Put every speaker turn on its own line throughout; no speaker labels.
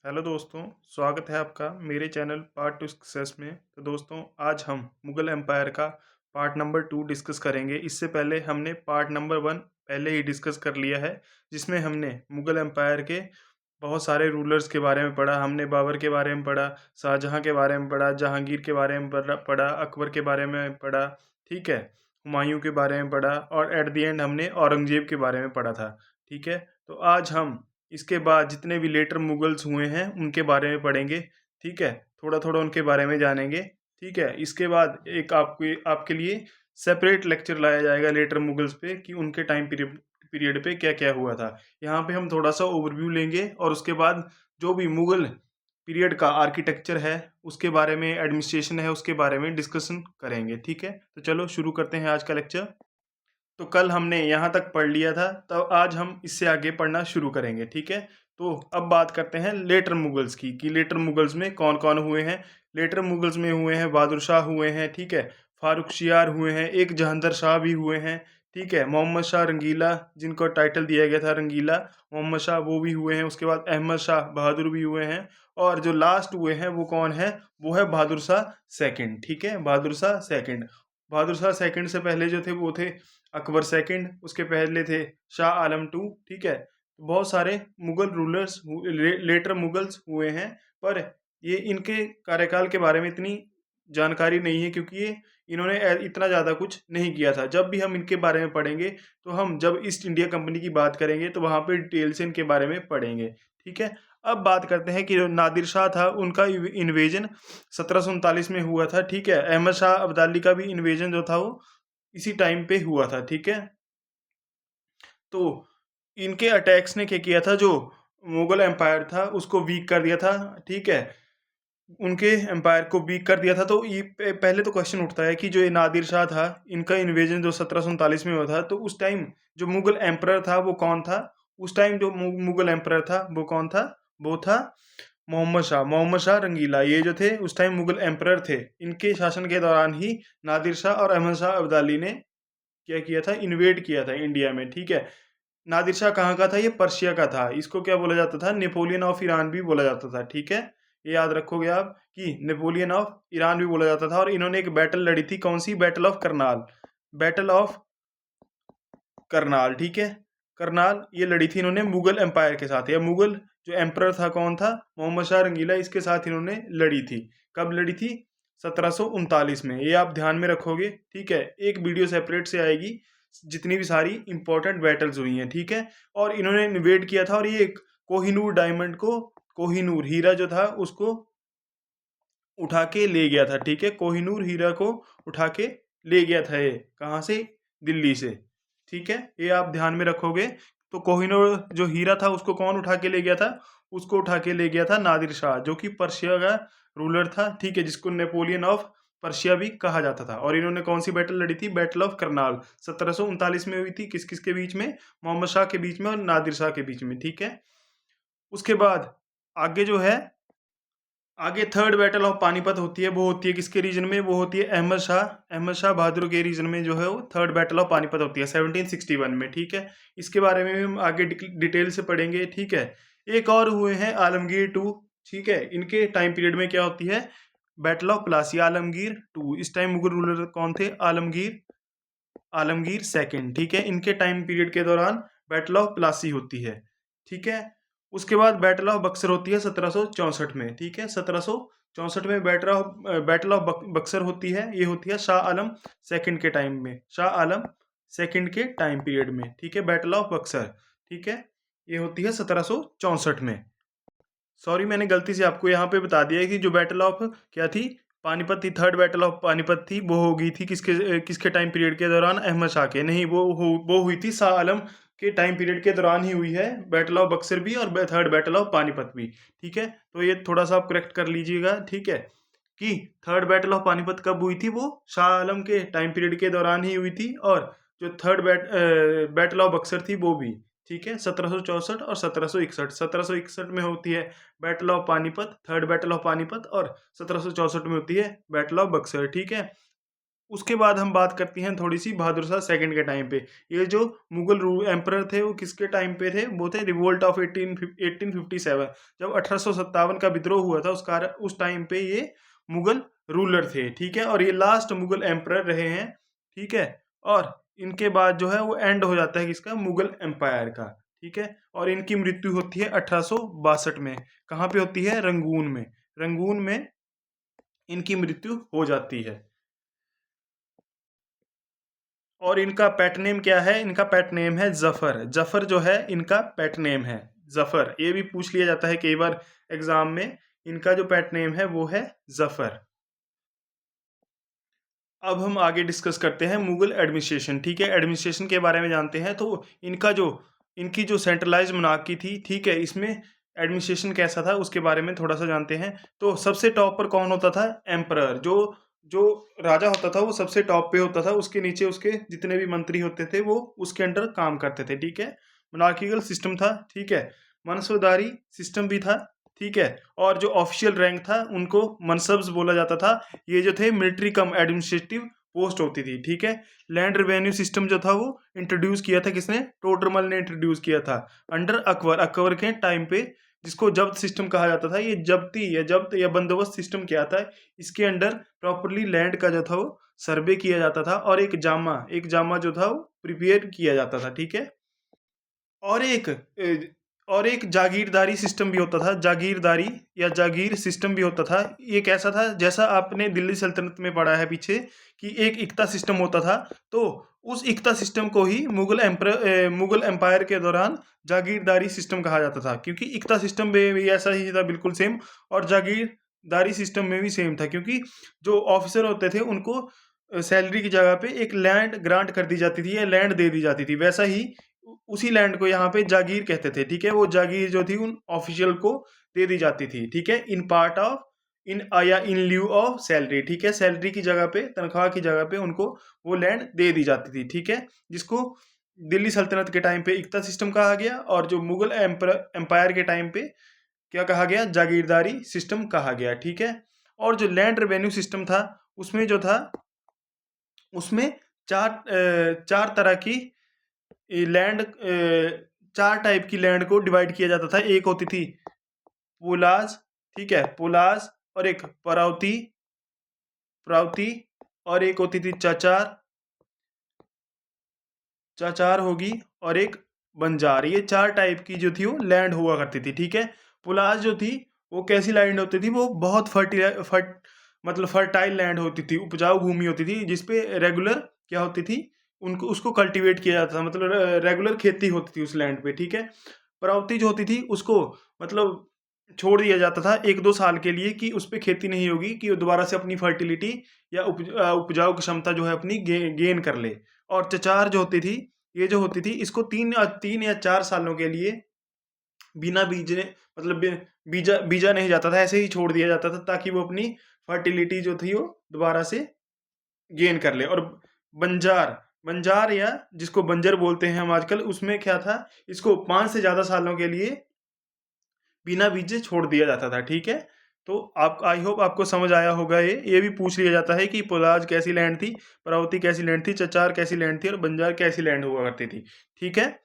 Hello दोस्तों, स्वागत है आपका मेरे चैनल पार्ट टू सक्सेस में। तो दोस्तों, आज हम मुगल एम्पायर का पार्ट नंबर 2 डिस्कस करेंगे। इससे पहले हमने पार्ट नंबर 1 पहले ही डिस्कस कर लिया है, जिसमें हमने मुगल एम्पायर के बहुत सारे रूलर्स के बारे में पढ़ा। हमने बाबर के बारे में पढ़ा, शाहजहाँ के बारे में पढ़ा, जहांगीर के बारे में पढ़ा, अकबर के बारे में पढ़ा, ठीक है, हुमायूं के बारे में पढ़ा और एट द एंड हमने औरंगजेब के बारे में पढ़ा था। ठीक है, तो आज हम इसके बाद जितने भी लेटर मुगल्स हुए हैं उनके बारे में पढ़ेंगे। ठीक है, थोड़ा थोड़ा उनके बारे में जानेंगे। ठीक है, इसके बाद एक आपके लिए सेपरेट लेक्चर लाया जाएगा लेटर मुगल्स पे कि उनके टाइम पीरियड पीरियड पे क्या क्या हुआ था। यहाँ पे हम थोड़ा सा ओवरव्यू लेंगे और उसके बाद जो भी मुगल पीरियड का आर्किटेक्चर है उसके बारे में, एडमिनिस्ट्रेशन है उसके बारे में डिस्कशन करेंगे। ठीक है, तो चलो शुरू करते हैं आज का लेक्चर। तो कल हमने यहाँ तक पढ़ लिया था, तो आज हम इससे आगे पढ़ना शुरू करेंगे। ठीक है, तो अब बात करते हैं लेटर मुगल्स की कि लेटर मुगल्स में कौन कौन हुए हैं। लेटर मुगल्स में हुए हैं बहादुर शाह हुए हैं, ठीक है, फारूक शियार हुए हैं, एक जहांदर शाह भी हुए हैं, ठीक है, मोहम्मद शाह रंगीला जिनको टाइटल दिया गया था रंगीला मोहम्मद शाह, वो भी हुए हैं। उसके बाद अहमद शाह बहादुर भी हुए हैं और जो लास्ट हुए हैं वो कौन है, वो है बहादुर शाह सेकंड। ठीक है, बहादुर शाह सेकंड। बहादुर शाह सेकंड से पहले जो थे वो थे अकबर सेकंड, उसके पहले थे शाह आलम टू। ठीक है, बहुत सारे मुगल रूलर्स लेटर मुगल्स हुए हैं, पर ये इनके कार्यकाल के बारे में इतनी जानकारी नहीं है क्योंकि ये इन्होंने इतना ज़्यादा कुछ नहीं किया था। जब भी हम इनके बारे में पढ़ेंगे तो हम जब ईस्ट इंडिया कंपनी की बात करेंगे तो वहाँ पे डिटेल से इनके बारे में पढ़ेंगे। ठीक है, अब बात करते हैं कि जो नादिर शाह था उनका इन्वेजन 1739 में हुआ था। ठीक है, अहमद शाह अब्दाली का भी इन्वेजन जो था वो इसी टाइम पे हुआ था। ठीक है, तो इनके अटैक्स ने क्या किया था, जो मुगल एम्पायर था उसको वीक कर दिया था। ठीक है, उनके एम्पायर को वीक कर दिया था। तो ये पहले तो क्वेश्चन उठता है कि जो ये नादिर शाह था, इनका इन्वेजन जो 1739 में हुआ था, तो उस टाइम जो मुगल एम्परर था वो कौन था। उस टाइम जो मुगल एम्परर था वो कौन था, वो था मोहम्मद शाह रंगीला। ये जो थे उस टाइम मुगल एम्परर थे। इनके शासन के दौरान ही नादिर शाह और अहमद शाह अब्दाली ने क्या किया था, इन्वेड किया था इंडिया में। ठीक है, नादिर शाह कहाँ का था, ये पर्शिया का था। इसको क्या बोला जाता था, नेपोलियन ऑफ ईरान भी बोला जाता था। ठीक है, ये याद रखोगे आप कि नेपोलियन ऑफ ईरान भी बोला जाता था। और इन्होंने एक बैटल लड़ी थी, कौन सी, battle of Karnal. Battle of Karnal, ठीक है, करनाल ये लड़ी थी इन्होंने मुगल एम्पायर के साथ, या मुगल जो एम्परर था कौन था, मोहम्मद शाह रंगीला, इसके साथ इन्होंने लड़ी थी। कब लड़ी थी, 1739 में। ये आप ध्यान में रखोगे। ठीक है, एक वीडियो सेपरेट से आएगी जितनी भी सारी इंपॉर्टेंट बैटल्स हुई हैं। ठीक है, और इन्होंने इन्वेड किया था और ये एक कोहिनूर डायमंड को, कोहिनूर हीरा जो था उसको उठा के ले गया था। ठीक है, कोहिनूर हीरा को उठा के ले गया था। ये कहाँ से, दिल्ली से। ठीक है, ये आप ध्यान में रखोगे। तो कोहिनूर जो हीरा था उसको कौन उठा के ले गया था, उसको उठा के ले गया था नादिर शाह, जो कि पर्शिया का रूलर था। ठीक है, जिसको नेपोलियन ऑफ पर्शिया भी कहा जाता था। और इन्होंने कौन सी बैटल लड़ी थी, बैटल ऑफ करनाल, 1739 में हुई थी। किस किस के बीच में, मोहम्मद शाह के बीच में और नादिर शाह के बीच में। ठीक है, उसके बाद आगे जो है, आगे थर्ड बैटल ऑफ पानीपत होती है। वो होती है किसके रीजन में, वो होती है अहमद शाह बहादुर के रीजन में जो है वो थर्ड बैटल ऑफ पानीपत होती है 1761 में। ठीक है, इसके बारे में भी हम आगे डिटेल से पढ़ेंगे। ठीक है, एक और हुए हैं आलमगीर टू। ठीक है, इनके टाइम पीरियड में क्या होती है, battle of Plassey, Alamgir two. इस टाइम मुगल रूलर कौन थे, आलमगीर सेकंड। ठीक है, इनके टाइम पीरियड के दौरान बैटल ऑफ प्लासी होती है। ठीक है, उसके बाद बैटल ऑफ बक्सर होती है 1764 में। ठीक है, 1764 में बैटल ऑफ बक्सर होती है। ये होती है शाह आलम सेकंड के टाइम में, शाह आलम सेकंड के टाइम पीरियड में। ठीक है, बैटल ऑफ बक्सर, ठीक है, ये होती है 1764 में। सॉरी, मैंने गलती से आपको यहाँ पे बता दिया है कि जो बैटल ऑफ क्या थी, पानीपत थी, थर्ड बैटल ऑफ पानीपत थी, वो हो गई थी किसके किसके टाइम पीरियड के दौरान, अहमद शाह के। नहीं, वो हुई थी शाह आलम के टाइम पीरियड के दौरान ही हुई है, बैटल ऑफ बक्सर भी और थर्ड बैटल ऑफ पानीपत भी। ठीक है, तो ये थोड़ा सा आप करेक्ट कर लीजिएगा। ठीक है, कि थर्ड बैटल ऑफ पानीपत कब हुई थी, वो शाह आलम के टाइम पीरियड के दौरान ही हुई थी। और जो थर्ड बैटल ऑफ बक्सर थी वो भी। ठीक है, 1764 और 1761। 1761 में होती है battle of Panipat, third battle of Panipat, और 1764 में होती है बैटल ऑफ बक्सर। ठीक है, उसके बाद हम बात करते हैं थोड़ी सी बहादुर शाह सेकंड के टाइम पे। ये जो मुगल एम्परर थे वो किसके टाइम पे थे, वो थे रिवोल्ट ऑफ 1857, जब 1857 का विद्रोह हुआ था उस टाइम पे ये मुगल रूलर थे, ठीक है। और ये लास्ट मुगल एम्परर रहे हैं, ठीक है। और इनके बाद जो है वो एंड हो जाता है किसका, मुगल एम्पायर का, ठीक है। और इनकी मृत्यु होती है 1862 में। कहाँ पे होती है, रंगून में। रंगून में इनकी मृत्यु हो जाती है। और इनका पेट नेम क्या है, इनका पेट नेम है जफर। जफर जो है इनका पेट नेम है, जफर। ये भी पूछ लिया जाता है कई बार एग्जाम में। इनका जो पेट नेम है वो है जफर। अब हम आगे डिस्कस करते हैं मुगल एडमिनिस्ट्रेशन, ठीक है। एडमिनिस्ट्रेशन के बारे में जानते हैं। तो इनकी जो सेंट्रलाइज मोनार्की थी, ठीक है, इसमें एडमिनिस्ट्रेशन कैसा था उसके बारे में थोड़ा सा जानते हैं। तो सबसे टॉप पर कौन होता था, एम्परर। जो जो राजा होता था वो सबसे टॉप पे होता था, उसके नीचे उसके जितने भी मंत्री होते थे वो उसके अंडर काम करते थे, ठीक है। मोनार्किकल सिस्टम था, ठीक है। मनसबदारी सिस्टम भी था, ठीक है। और जो ऑफिशियल रैंक था उनको मनसब्स बोला जाता था। ये जो थे मिलिट्री कम एडमिनिस्ट्रेटिव पोस्ट होती थी, ठीक है। लैंड रेवेन्यू सिस्टम जो था वो इंट्रोड्यूस किया था किसने, टोडरमल ने इंट्रोड्यूस किया था अंडर अकबर। अकबर के टाइम पे, जिसको जब्त सिस्टम कहा जाता था। ये जब्त या बंदोबस्त सिस्टम क्या था, इसके अंडर प्रॉपरली लैंड का जो था वो सर्वे किया जाता था और एक जामा जो था वो प्रिपेयर किया जाता था, ठीक है। और एक जागीरदारी सिस्टम भी होता था, जागीरदारी या जागीर सिस्टम भी होता था। ये कैसा था, जैसा आपने दिल्ली सल्तनत में पढ़ा है पीछे कि एक इक्ता सिस्टम होता था, तो उस इक्ता सिस्टम को ही मुगल एम्पायर के दौरान जागीरदारी सिस्टम कहा जाता था, क्योंकि इक्ता सिस्टम में भी ऐसा ही था बिल्कुल सेम, और जागीरदारी सिस्टम में भी सेम था। क्योंकि जो ऑफिसर होते थे उनको सैलरी की जगह पे एक लैंड ग्रांट कर दी जाती थी या लैंड दे दी जाती थी। वैसा ही उसी लैंड को यहाँ पे जागीर कहते थे, ठीक है। वो जागीर जो थी उन ऑफिशियल को दे दी जाती थी, ठीक है, इन पार्ट ऑफ या इन ल्यू ऑफ सैलरी, ठीक है। सैलरी की जगह पे, तनख्वाह की जगह पे उनको वो लैंड दे दी जाती थी, ठीक है। जिसको दिल्ली सल्तनत के टाइम पे इक्ता सिस्टम कहा गया, और जो मुगल एम्पायर के टाइम पे क्या कहा गया, जागीरदारी सिस्टम कहा गया, ठीक है। और जो लैंड रेवेन्यू सिस्टम था उसमें जो था, उसमें चार तरह की लैंड, चार टाइप की लैंड को डिवाइड किया जाता था। एक होती थी पोलाज, ठीक है, पोलाज। और एक परावती परावती और एक होती थी चाचार, चाचार होगी, और एक बंजार। ये चार टाइप की जो थी वो लैंड हुआ करती थी, ठीक है। पुलास जो थी वो कैसी लैंड होती थी, वो बहुत मतलब फर्टाइल लैंड होती थी, उपजाऊ भूमि होती थी, जिसपे रेगुलर क्या होती थी, उनको उसको कल्टीवेट किया जाता था, मतलब रेगुलर खेती होती थी उस लैंड पे, ठीक है। परावती जो होती थी उसको मतलब छोड़ दिया जाता था 1-2 साल के लिए कि उस पे खेती नहीं होगी, कि वो दोबारा से अपनी फर्टिलिटी या उपजाऊ क्षमता जो है अपनी गेन कर ले। और चचार जो होती थी, ये जो होती थी इसको 3 या 4 सालों के लिए बिना बीजने, मतलब बीजा बीजा नहीं जाता था, ऐसे ही छोड़ दिया जाता था, ताकि वो अपनी फर्टिलिटी जो थी वो दोबारा से गेन कर ले। और बंजार बंजार या जिसको बंजर बोलते हैं हम आजकल, उसमें क्या था, इसको 5 से ज़्यादा सालों के लिए बिना बीजे छोड़ दिया जाता था, ठीक है। तो आप, आई होप आपको समझ आया होगा। ये भी पूछ लिया जाता है कि पोलाज कैसी लैंड थी, परावती कैसी लैंड थी, चचार कैसी लैंड थी, और बंजार कैसी लैंड हुआ करती थी, ठीक है।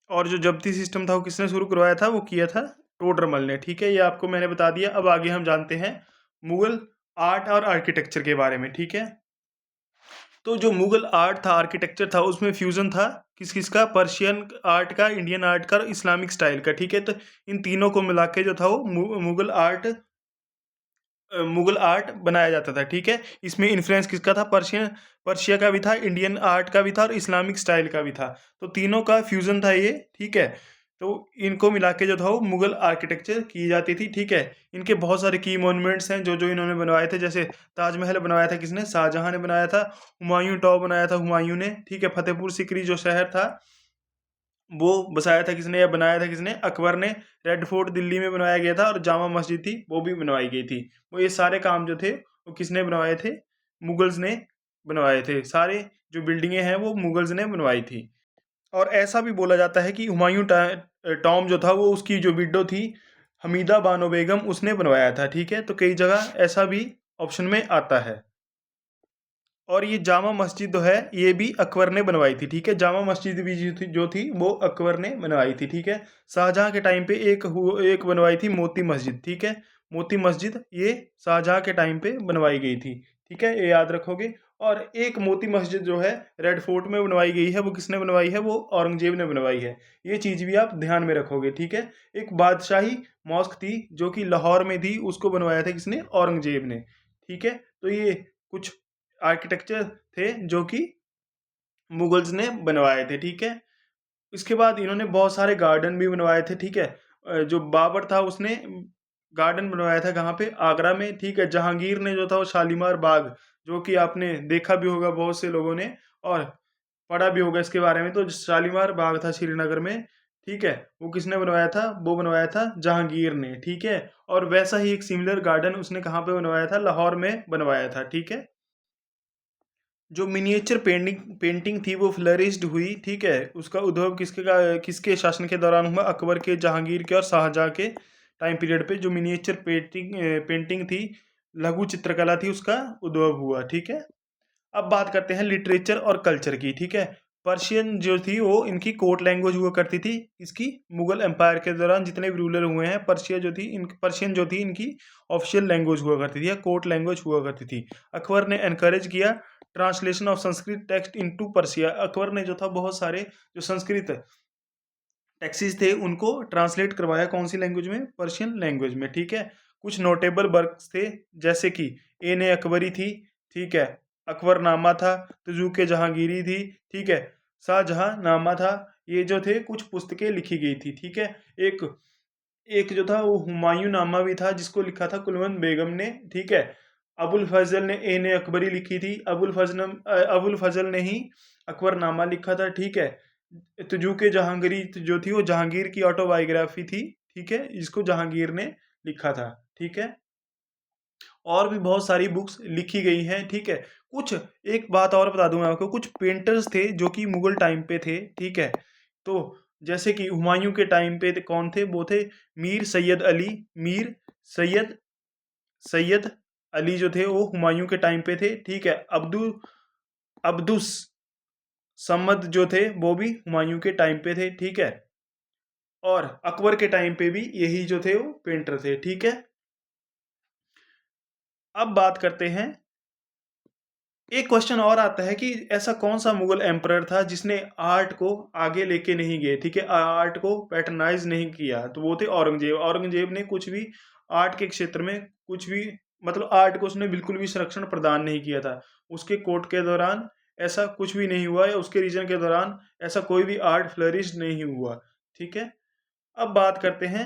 और जो जब्ती सिस्टम था वो किसने शुरू करवाया था, वो किया था टोडरमल ने, ठीक है। ये आपको मैंने बता दिया। अब आगे हम जानते हैं मुगल आर्ट और आर्किटेक्चर के बारे में, ठीक है। तो जो मुगल आर्ट था, आर्किटेक्चर था, उसमें फ्यूजन था किस किस का, पर्शियन आर्ट का, इंडियन आर्ट का और इस्लामिक स्टाइल का, ठीक है। तो इन तीनों को मिला के जो था वो मुगल आर्ट बनाया जाता था, ठीक है। इसमें इन्फ्लुएंस किसका था, पर्शिया का भी था, इंडियन आर्ट का भी था और इस्लामिक स्टाइल का भी था। तो तीनों का फ्यूजन था ये, ठीक है। तो इनको मिला के जो था वो मुगल आर्किटेक्चर की जाती थी, ठीक है। इनके बहुत सारे की मॉन्यूमेंट्स हैं जो जो इन्होंने बनवाए थे। जैसे ताजमहल बनवाया था किसने, शाहजहां ने बनाया था। हुमायूं टॉप बनाया था हुमायूं ने, ठीक है। फतेहपुर सिकरी जो शहर था वो बसाया था किसने या बनाया था किसने, अकबर ने। रेड फोर्ट दिल्ली में बनवाया गया था, और जामा मस्जिद थी वो भी बनवाई गई थी। वो ये सारे काम जो थे वो किसने बनवाए थे, मुगल्स ने बनवाए थे। सारे जो बिल्डिंगें हैं वो मुगल्स ने बनवाई थी। और ऐसा भी बोला जाता है कि हुमायूं टॉम जो था वो उसकी जो विडो थी हमीदा बानो बेगम, उसने बनवाया था, ठीक है। तो कई जगह ऐसा भी ऑप्शन में आता है। और ये जामा मस्जिद जो है ये भी अकबर ने बनवाई थी, ठीक है। जामा मस्जिद भी जो थी वो अकबर ने बनवाई थी, ठीक है। शाहजहां के टाइम पे एक बनवाई थी मोती मस्जिद, ठीक है। मोती मस्जिद ये शाहजहां के टाइम पे बनवाई गई थी, ठीक है, ये याद रखोगे। और एक मोती मस्जिद जो है रेड फोर्ट में बनवाई गई है, वो किसने बनवाई है? वो औरंगजेब ने बनवाई है। ये चीज़ भी आप ध्यान में रखोगे, ठीक है। एक बादशाही मॉस्क थी जो कि लाहौर में थी, उसको बनवाया था किसने? औरंगजेब ने, ठीक है। तो ये कुछ आर्किटेक्चर थे जो कि मुगल्स ने बनवाए थे, ठीक है। इसके बाद इन्होंने बहुत सारे गार्डन भी बनवाए थे, ठीक है। जो बाबर था उसने गार्डन बनवाया था कहाँ पे? आगरा में, ठीक है। जहांगीर ने जो था वो शालीमार बाग, जो कि आपने देखा भी होगा बहुत से लोगों ने और पढ़ा भी होगा इसके बारे में, तो शालीमार बाग था श्रीनगर में, ठीक है। वो किसने बनवाया था? वो बनवाया था जहांगीर ने, ठीक है। और वैसा ही एक सिमिलर गार्डन उसने कहाँ पे बनवाया था? लाहौर में बनवाया था, ठीक है। जो मिनिएचर पेंटिंग थी वो फ्लरिश्ड हुई, ठीक है। उसका उद्भव किसके शासन के दौरान हुआ? अकबर के, जहांगीर के और शाहजहां के टाइम पीरियड पे जो मिनिएचर पेंटिंग थी, लघु चित्रकला थी, उसका उद्भव हुआ, ठीक है। अब बात करते हैं लिटरेचर और कल्चर की, ठीक है। पर्शियन जो थी वो इनकी कोर्ट लैंग्वेज हुआ करती थी। इसकी मुगल एम्पायर के दौरान जितने भी रूलर हुए हैं, पर्शियन जो थी इनकी ऑफिशियल लैंग्वेज हुआ करती थी या कोर्ट लैंग्वेज हुआ करती थी। अकबर ने एनकरेज किया translation of Sanskrit text into Persia. Akbar ने जो था बहुत सारे जो संस्कृत टेक्सिस थे उनको ट्रांसलेट करवाया, कौन सी लैंग्वेज में? पर्शियन लैंग्वेज में, ठीक है। कुछ नोटेबल वर्क्स थे जैसे कि एन ए अकबरी थी, ठीक है। अकबरनामा था, तुजुक जहांगीरी थी, ठीक है। शाहजहां नामा था। ये जो थे कुछ पुस्तकें लिखी गई थी, ठीक है। एक एक जो था वो हुमायूं नामा भी था जिसको लिखा था कुलवंत बेगम ने, ठीक है। अबुल फजल ने एन ए अकबरी लिखी थी। अबुल फजल ने ही अकबरनामा लिखा था, ठीक है। तुजुक जहांगीरी जो थी वो जहांगीर की ऑटोबायोग्राफी थी, ठीक है, जिसको जहांगीर ने लिखा था, ठीक है। और भी बहुत सारी बुक्स लिखी गई हैं, ठीक है। कुछ एक बात और बता दूं मैं आपको, कुछ पेंटर्स थे जो कि मुगल टाइम पे थे, ठीक है। तो जैसे कि हुमायूं के टाइम पे कौन थे? वो थे मीर सैयद सैयद अली जो थे वो हुमायूं के टाइम पे थे, ठीक है। अब्दुस समद जो थे वो भी हुमायूं के टाइम पे थे, ठीक है। और अकबर के टाइम पे भी यही जो थे वो पेंटर थे, ठीक है। अब बात करते हैं, एक क्वेश्चन और आता है कि ऐसा कौन सा मुगल एम्परर था जिसने आर्ट को आगे लेके नहीं गए, ठीक है, आर्ट को पैटर्नाइज नहीं किया? तो वो थे औरंगजेब। औरंगजेब ने कुछ भी आर्ट के क्षेत्र में कुछ भी, मतलब आर्ट को उसने बिल्कुल भी संरक्षण प्रदान नहीं किया था। उसके कोर्ट के दौरान ऐसा कुछ भी नहीं हुआ, या उसके रीजन के दौरान ऐसा कोई भी आर्ट फ्लरिश नहीं हुआ, ठीक है। अब बात करते हैं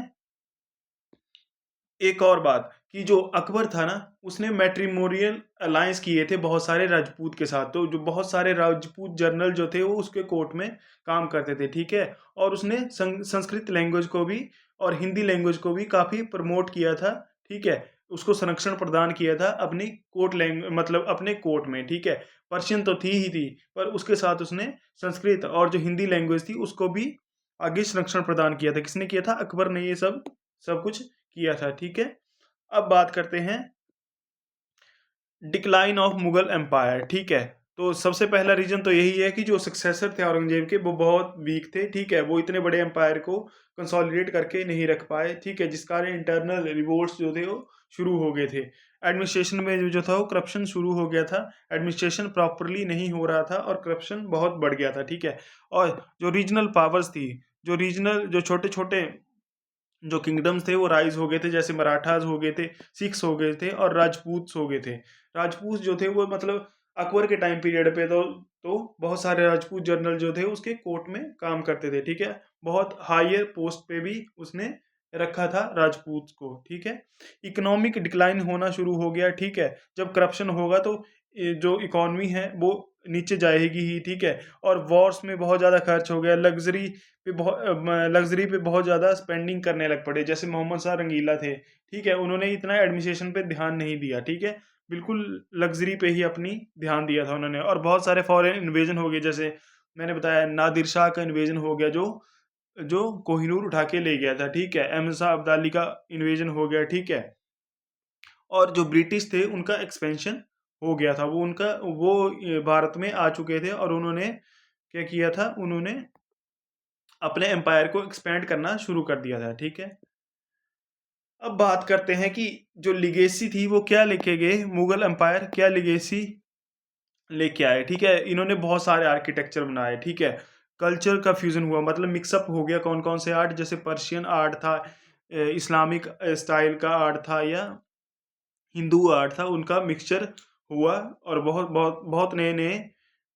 एक और बात कि जो अकबर था ना, उसने मैट्रिमोनियल अलायंस किए थे बहुत सारे राजपूत के साथ। तो जो बहुत सारे राजपूत जनरल जो थे वो उसके कोर्ट में काम करते थे, ठीक है। और उसने संस्कृत लैंग्वेज को भी और हिंदी लैंग्वेज को भी काफ़ी प्रमोट किया था, ठीक है। उसको संरक्षण प्रदान किया था अपनी कोर्ट लैंग्वेज, मतलब अपने कोर्ट में, ठीक है। पर्शियन तो थी ही थी, पर उसके साथ उसने संस्कृत और जो हिंदी लैंग्वेज थी उसको भी आगे संरक्षण प्रदान किया था। किसने किया था? अकबर ने ये सब सब कुछ किया था, ठीक है। अब बात करते हैं डिक्लाइन ऑफ मुगल एम्पायर, ठीक है। तो सबसे पहला रीजन तो यही है कि जो सक्सेसर थे औरंगजेब के वो बहुत वीक थे, ठीक है। वो इतने बड़े एम्पायर को कंसोलिडेट करके नहीं रख पाए, ठीक है, जिस कारण इंटरनल रिवोल्ट्स जो थे वो शुरू हो गए थे। एडमिनिस्ट्रेशन में जो था वो करप्शन शुरू हो गया था। एडमिनिस्ट्रेशन प्रॉपरली नहीं हो रहा था और करप्शन बहुत बढ़ गया था, ठीक है। और जो रीजनल पावर्स थी, जो छोटे छोटे जो किंगडम्स थे वो राइज हो गए थे, जैसे मराठास हो गए थे, सिख्स हो गए थे और राजपूत हो गए थे। राजपूत जो थे वो मतलब अकबर के टाइम पीरियड पे तो बहुत सारे राजपूत जनरल जो थे उसके कोर्ट में काम करते थे, ठीक है। बहुत हायर पोस्ट पे भी उसने रखा था राजपूत को, ठीक है। इकोनॉमिक डिक्लाइन होना शुरू हो गया, ठीक है। जब करप्शन होगा तो जो इकोनॉमी है वो नीचे जाएगी ही, ठीक है। और वॉर्स में बहुत ज़्यादा खर्च हो गया, लग्जरी पे बहुत ज़्यादा स्पेंडिंग करने लग पड़े, जैसे मोहम्मद शाह रंगीला थे, ठीक है। उन्होंने इतना एडमिनिस्ट्रेशन पे ध्यान नहीं दिया, ठीक है। बिल्कुल लग्जरी पे ही अपनी ध्यान दिया था उन्होंने। और बहुत सारे फॉरेन इन्वेजन हो गए, जैसे मैंने बताया नादिर शाह का इन्वेजन हो गया, जो जो कोहिनूर उठा के ले गया था, ठीक है। अहमद शाह अब्दाली का इन्वेजन हो गया, ठीक है। और जो ब्रिटिश थे उनका एक्सपेंशन हो गया था, वो भारत में आ चुके थे और उन्होंने क्या किया था, उन्होंने अपने एम्पायर को एक्सपेंड करना शुरू कर दिया था। ठीक है, अब बात करते हैं कि जो लिगेसी थी वो क्या लेके गए, मुगल एम्पायर क्या लिगेसी लेके आए। ठीक है, इन्होंने बहुत सारे आर्किटेक्चर बनाए। ठीक है, कल्चर का फ्यूजन हुआ, मतलब मिक्सअप हो गया। कौन कौन से आर्ट, जैसे पर्शियन आर्ट था, इस्लामिक स्टाइल का आर्ट था, या हिंदू आर्ट था, उनका मिक्सचर हुआ और बहुत बहुत बहुत नए नए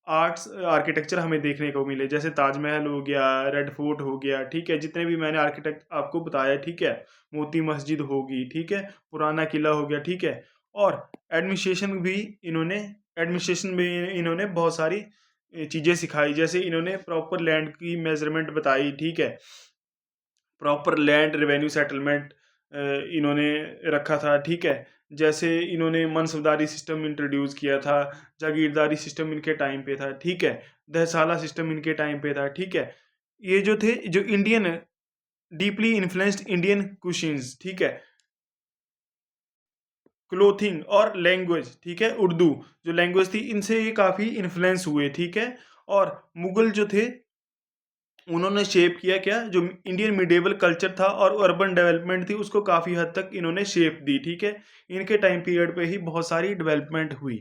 आर्ट्स आर्किटेक्चर हमें देखने को मिले, जैसे ताजमहल हो गया, रेड फोर्ट हो गया। ठीक है, जितने भी मैंने आर्किटेक्ट आपको बताया। ठीक है, मोती मस्जिद होगी। ठीक है, पुराना किला हो गया। ठीक है, और एडमिनिस्ट्रेशन में इन्होंने बहुत सारी चीज़ें सिखाई, जैसे इन्होंने प्रॉपर लैंड की मेजरमेंट बताई। ठीक है, प्रॉपर लैंड रेवेन्यू सेटलमेंट इन्होंने रखा था। ठीक है, जैसे इन्होंने मनसबदारी सिस्टम इंट्रोड्यूस किया था, जागीरदारी सिस्टम इनके टाइम पे था। ठीक है, दहसाला सिस्टम इनके टाइम पे था। ठीक है, ये जो थे, जो इंडियन डीपली इन्फ्लुएंस्ड इंडियन कुशिन्स। ठीक है, क्लोथिंग और लैंग्वेज। ठीक है, उर्दू जो लैंग्वेज थी, इनसे ये काफ़ी इन्फ्लुएंस हुए। ठीक है, और मुगल जो थे, उन्होंने शेप किया क्या, जो इंडियन मिडेवल कल्चर था और अर्बन डेवलपमेंट थी, उसको काफ़ी हद तक इन्होंने शेप दी। ठीक है, इनके टाइम पीरियड पे ही बहुत सारी डेवलपमेंट हुई।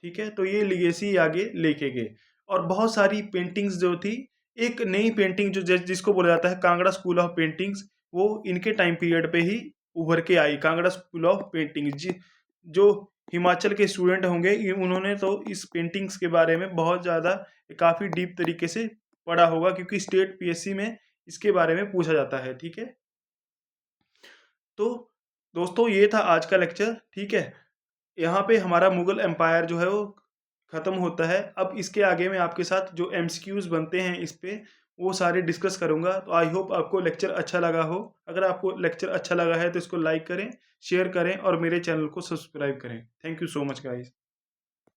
ठीक है, तो ये लिगेसी आगे लेके गए। और बहुत सारी पेंटिंग्स जो थी, एक नई पेंटिंग जो जिसको बोला जाता है कांगड़ा स्कूल ऑफ पेंटिंग्स, वो इनके टाइम पीरियड पे ही उभर के आई। कांगड़ा स्कूल ऑफ पेंटिंग जो हिमाचल के स्टूडेंट होंगे, उन्होंने तो इस पेंटिंग्स के बारे में बहुत ज़्यादा काफ़ी डीप तरीके से पढ़ा होगा, क्योंकि स्टेट पीएससी में इसके बारे में पूछा जाता है। ठीक है, तो दोस्तों ये था आज का लेक्चर। ठीक है, यहाँ पे हमारा मुगल एम्पायर जो है वो ख़त्म होता है। अब इसके आगे मैं आपके साथ जो एमसीक्यूज बनते हैं इस पे, वो सारे डिस्कस करूँगा। तो आई होप आपको लेक्चर अच्छा लगा हो। अगर आपको लेक्चर अच्छा लगा है तो इसको लाइक करें, शेयर करें और मेरे चैनल को सब्सक्राइब करें। Thank you so much guys.